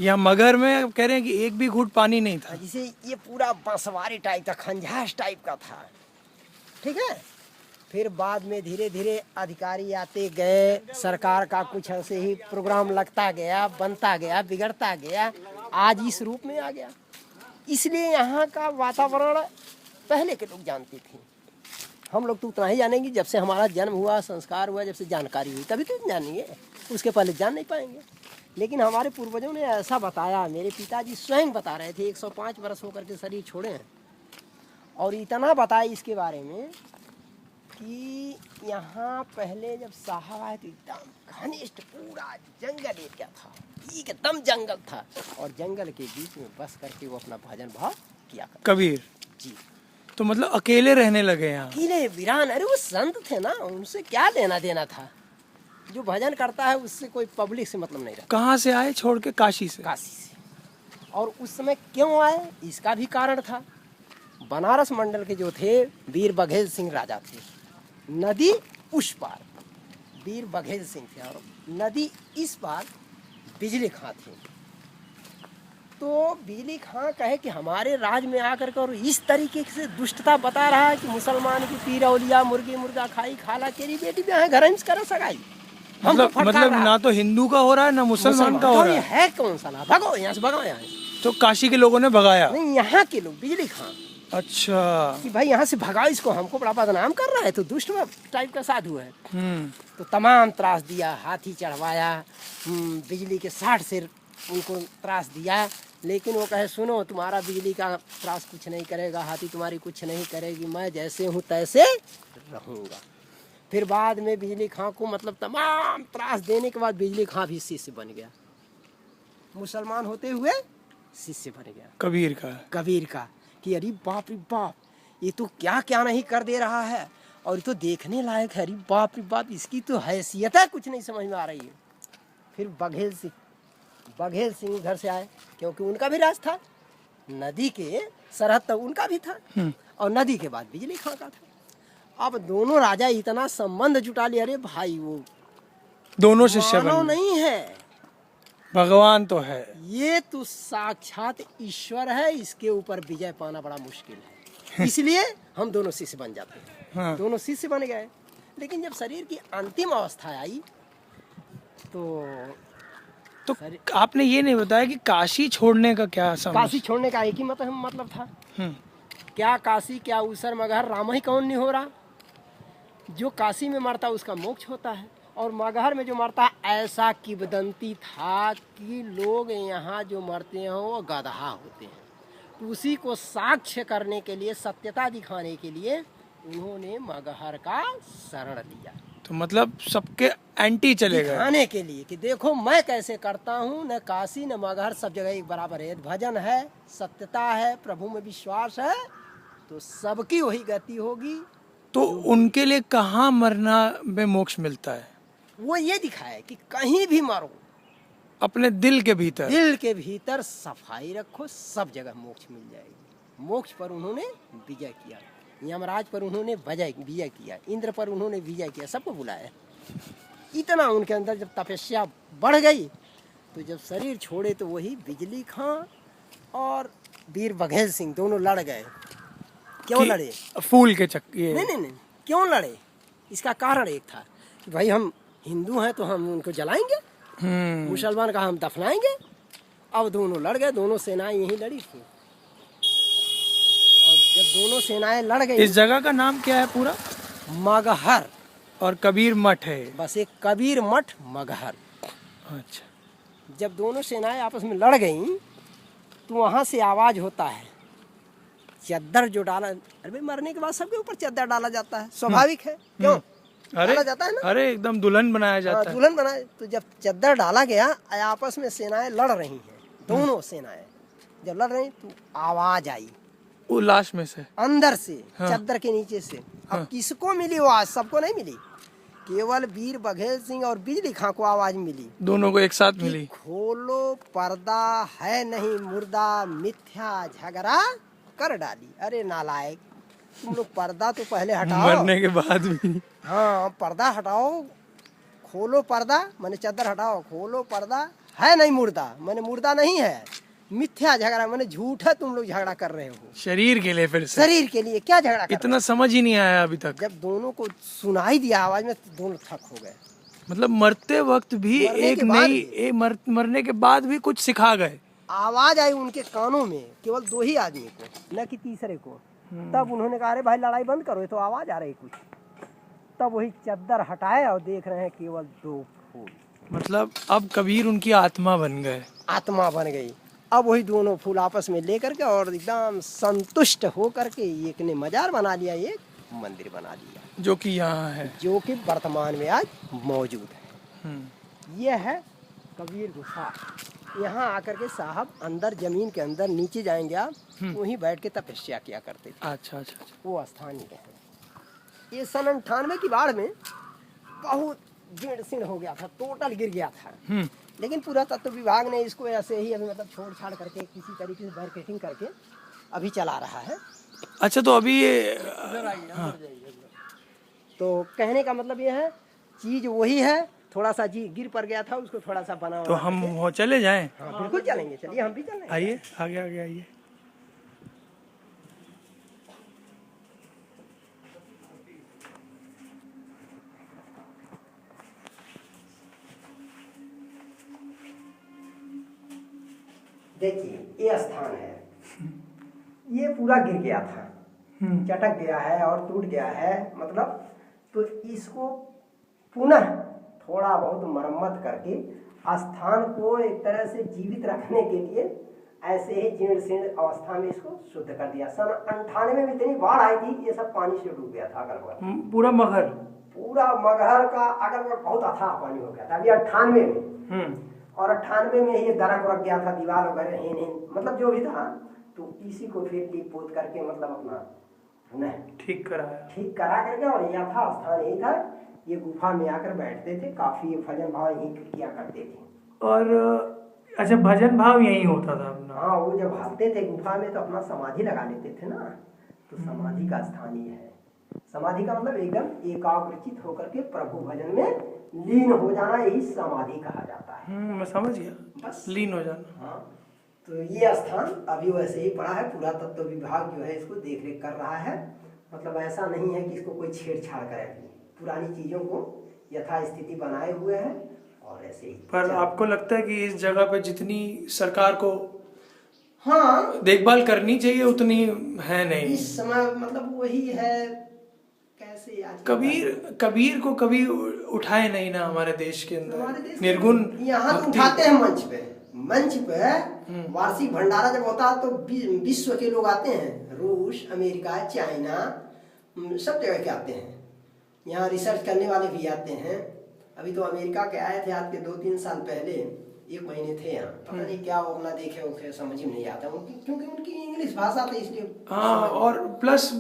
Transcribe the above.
यहाँ मगहर में कह रहे हैं कि एक भी घूंट पानी नहीं था। जिसे ये पूरा बंसवारी टाइप था, खंजाश टाइप का था, ठीक है। फिर बाद में धीरे धीरे अधिकारी आते गए, सरकार का कुछ ऐसे ही प्रोग्राम लगता गया, बनता गया, बिगड़ता गया, आज इस रूप में आ गया। इसलिए यहाँ का वातावरण पहले के लोग जानते थे, हम लोग तो उतना ही जानेंगे जब से हमारा जन्म हुआ, संस्कार हुआ, जब से जानकारी हुई तभी तो जानेंगे, उसके पहले जान नहीं पाएंगे। लेकिन हमारे पूर्वजों ने ऐसा बताया, मेरे पिताजी स्वयं बता रहे थे, 105 वर्ष होकर के शरीर छोड़े हैं, और इतना बताया इसके बारे में कि यहाँ पहले जब साहब आए तो एकदम घनिष्ठ पूरा जंगल एरिया था, एकदम जंगल था, और जंगल के बीच में बस करके वो अपना भजन भाव किया करते कबीर जी। तो मतलब अकेले रहने लगे यहाँ। अकेले वीरान, अरे वो संत थे ना, उनसे क्या लेना देना था, जो भजन करता है उससे कोई पब्लिक से मतलब नहीं रहा। कहाँ से आए छोड़ के? काशी से। काशी से। और उस समय क्यों आए इसका भी कारण था। बनारस मंडल के जो थे वीर बघेल सिंह राजा थे, नदी उस पार वीर बघेल सिंह थे और नदी इस पार बिजली खां थे। तो बिजली खां कहे कि हमारे राज में आकर के और इस तरीके से दुष्टता बता रहा है कि मुसलमान की पीर औलिया मुर्गी मुर्गा खाई, खाला केरी बेटी भी घर में करा सगाई। मतलब ना तो हिंदू का हो रहा है ना मुसलमान का हो रहा है। कौन सा ना, भगो यहाँ से, भगो यहाँ से। तो काशी के लोगों ने भगाया? नहीं, यहाँ के लोग, बिजली खां। अच्छा, कि भाई यहाँ से भगाओ इसको, हमको बड़ा बदनाम कर रहा है, तो दुष्ट टाइप का साधु है। तो तमाम त्रास दिया, हाथी चढ़वाया, बिजली के 60 सिर उनको त्रास दिया, लेकिन वो कहे सुनो तुम्हारा बिजली का त्रास कुछ नहीं करेगा, हाथी तुम्हारी कुछ नहीं करेगी, मैं जैसे हूँ तैसे रहूँगा। फिर बाद में बिजली खां को मतलब तमाम त्रास देने के बाद बिजली खां भी शिष्य बन गया, मुसलमान होते हुए शिष्य बन गया कबीर का। कि अरे बाप रे बाप, ये तो क्या क्या नहीं कर दे रहा है, और ये तो देखने लायक है, अरे बाप रे बाप, इसकी तो हैसियत है कुछ नहीं समझ में आ रही है। फिर बघेल सिंह घर से आए, क्योंकि उनका भी राज था, नदी के सरहद तक उनका भी था, और नदी के बाद बिजली खां का था। अब दोनों राजा इतना संबंध जुटा लिया, अरे भाई वो दोनों शिष्य नहीं है, भगवान तो है, ये तो साक्षात ईश्वर है, इसके ऊपर विजय पाना बड़ा मुश्किल है। इसलिए हम दोनों शिष्य बन जाते हैं। हाँ। दोनों शिष्य बन गए। लेकिन जब शरीर की अंतिम अवस्था आई तो आपने ये नहीं बताया कि काशी छोड़ने का क्या समझ? काशी छोड़ने का एक ही मतलब था, क्या काशी, क्या उसर मगहर, राम ही कौन नहीं हो रहा। जो काशी में मरता उसका मोक्ष होता है, और मगहर में जो मरता ऐसा किंवदंती था कि लोग यहाँ जो मरते हैं वो गदहा होते हैं। तो उसी को साक्ष्य करने के लिए, सत्यता दिखाने के लिए उन्होंने मगहर का शरण लिया। तो मतलब सबके एंटी चले गए, दिखाने के लिए कि देखो मैं कैसे करता हूँ, न काशी न मगहर सब जगह एक बराबर है, भजन है, सत्यता है, प्रभु में विश्वास है, तो सबकी वही गति होगी। तो उनके लिए कहाँ मरना में मोक्ष मिलता है? वो ये दिखाए कि कहीं भी मरो, अपने दिल के भीतर सफाई रखो, सब जगह मोक्ष मिल जाएगी। मोक्ष पर उन्होंने विजय किया, यमराज पर उन्होंने विजय किया, इंद्र पर उन्होंने विजय किया, सबको बुलाया। इतना उनके अंदर जब तपस्या बढ़ गई, तो जब शरीर छोड़े तो वही बिजली खां और वीर बघेल सिंह दोनों लड़ गए। क्यों लड़े? फूल के चक्के? नहीं, क्यों लड़े? इसका कारण एक था कि भाई हम हिंदू हैं तो हम उनको जलाएंगे, मुसलमान का हम दफनाएंगे। अब दोनों लड़ गए, दोनों सेनाएं यहीं लड़ी थी, और जब दोनों सेनाएं लड़ गई। इस जगह का नाम क्या है पूरा? मगहर, और कबीर मठ है, बस एक कबीर मठ मगहर। अच्छा। जब दोनों सेनाएं आपस में लड़ गई तो वहां से आवाज होता है, चद्दर जो डाला, अरे मरने के बाद सबके ऊपर चद्दर डाला जाता है, स्वाभाविक है, क्यों डाला जाता है ना? अरे एकदम दुल्हन बनाया जाता है। दुल्हन बनाए। तो जब चद्दर डाला गया, आपस में सेनाएं लड़ रही हैं, दोनों सेनाएं जब लड़ रही तो आवाज आई उल्लास में से, अंदर से, चद्दर के नीचे से। अब किसको मिली वो आवाज? सबको नहीं मिली, केवल वीर बघेल सिंह और बिजली खां को आवाज मिली, दोनों को एक साथ मिली। खोलो पर्दा, है नहीं मुर्दा, मिथ्या झगड़ा कर डाली। अरे नालायक, तुम लोग पर्दा तो पहले हटाओ, मरने के बाद भी। हाँ, पर्दा हटाओ, खोलो पर्दा, माने चद्दर हटाओ, खोलो पर्दा, है नहीं मुर्दा, मैंने मुर्दा नहीं है, मिथ्या झगड़ा, मैंने झूठ है, तुम लोग झगड़ा कर रहे हो शरीर के लिए। फिर से शरीर के लिए क्या झगड़ा कर इतना समझ ही नहीं आया अभी तक। जब दोनों को सुनाई दिया आवाज में तो दोनों थक हो गए। मतलब मरते वक्त भी मरने एक के बाद नई मरने के बाद भी कुछ सिखा गए। आवाज आई उनके कानों में, केवल 2 ही आदमी को, न कि तीसरे को। तब उन्होंने कहा अरे भाई लड़ाई बंद करो, ये तो आवाज आ रही कुछ। तब वही चद्दर हटाए और देख रहे हैं केवल 2 फूल। मतलब अब कबीर उनकी आत्मा बन गए। आत्मा बन गई। अब वही दोनों फूल आपस में लेकर के और एकदम संतुष्ट हो करके एक ने मजार बना लिया, एक मंदिर बना लिया, जो कि यहाँ है, जो कि वर्तमान में आज मौजूद है। ये है कबीर गुफा। यहाँ आकर के साहब अंदर जमीन के अंदर नीचे जाएंगे आप, वहीं बैठ के तपस्या किया करते थे। अच्छा अच्छा अच्छा। वो स्थान ही है। ये सन 98 की बाढ़ में बहुत जीर्ण शीर्ण हो गया था, टोटल गिर गया था। लेकिन पुरातत्व विभाग ने इसको ऐसे ही अभी मतलब छोड़ छाड़ करके किसी तरीके से बैरिकेडिंग करके अभी चला रहा है। अच्छा, तो अभी ये तो कहने का मतलब ये है, चीज वही है, थोड़ा सा जी गिर पड़ गया था, उसको थोड़ा सा बना। तो हम वो चले जाएं? हाँ बिल्कुल चलेंगे, चलिए हम भी चलेंगे। आइए आगे आगे आइए। देखिए ये स्थान है, ये पूरा गिर गया था, चटक गया है और टूट गया है मतलब। तो इसको पुनः थोड़ा बहुत मरम्मत करके स्थान को एक तरह से जीवित रखने के लिए ऐसे ही जीर्ण शीर्ण अवस्था में इसको शुद्ध कर दिया। सन 98 में इतनी बाढ़ आई थी, ये सब पानी से डूब गया था अगल बगल, पूरा मगर, पूरा मगहर का अगल बगल बहुत अथाह पानी हो गया था अभी 98 में। और 98 में ये दरक उरक गया था, दीवार वगैरह हिन मतलब जो भी था। तो इसी को फिर लीप पोत करके मतलब अपना पुनः ठीक करा करके, और यह था स्थान यही था। ये गुफा में आकर बैठते थे, काफी भजन भाव यही किया करते थे। और अच्छा, भजन भाव यही होता था अपना? हाँ, वो जब हंसते थे गुफा में तो अपना समाधि लगा लेते थे ना, तो समाधि का स्थान ही है। समाधि का मतलब एकदम एकाग्रचित होकर के प्रभु भजन में लीन हो जाना, यही समाधि कहा जाता है। मैं समझ गया, बस लीन हो जाना। हाँ, तो ये स्थान अभी वैसे ही पड़ा है। पुरातत्व विभाग जो है इसको देख रेख कर रहा है। मतलब ऐसा नहीं है कि इसको कोई छेड़छाड़ करे, पुरानी चीजों को यथास्थिति बनाए हुए है और ऐसे ही। पर आपको लगता है कि इस जगह पे जितनी सरकार को हाँ देखभाल करनी चाहिए उतनी है नहीं इस समय? मतलब वही है, कैसे आज कबीर को कभी उठाए नहीं ना हमारे देश के अंदर। निर्गुण यहाँ तो उठाते हैं मंच पे वार्षिक भंडारा जब होता है तो विश्व के लोग आते हैं, रूस, अमेरिका, चाइना, सब जगह के आते हैं। यहाँ रिसर्च करने वाले भी आते हैं। अभी तो अमेरिका के आए थे आज के 2-3 साल पहले, 1 महीने थे यहाँ। पता नहीं क्या वो अपना देखे उखे, समझ में नहीं आता उनकी, क्योंकि उनकी इंग्लिश भाषा थी इसलिए। हाँ, और प्लस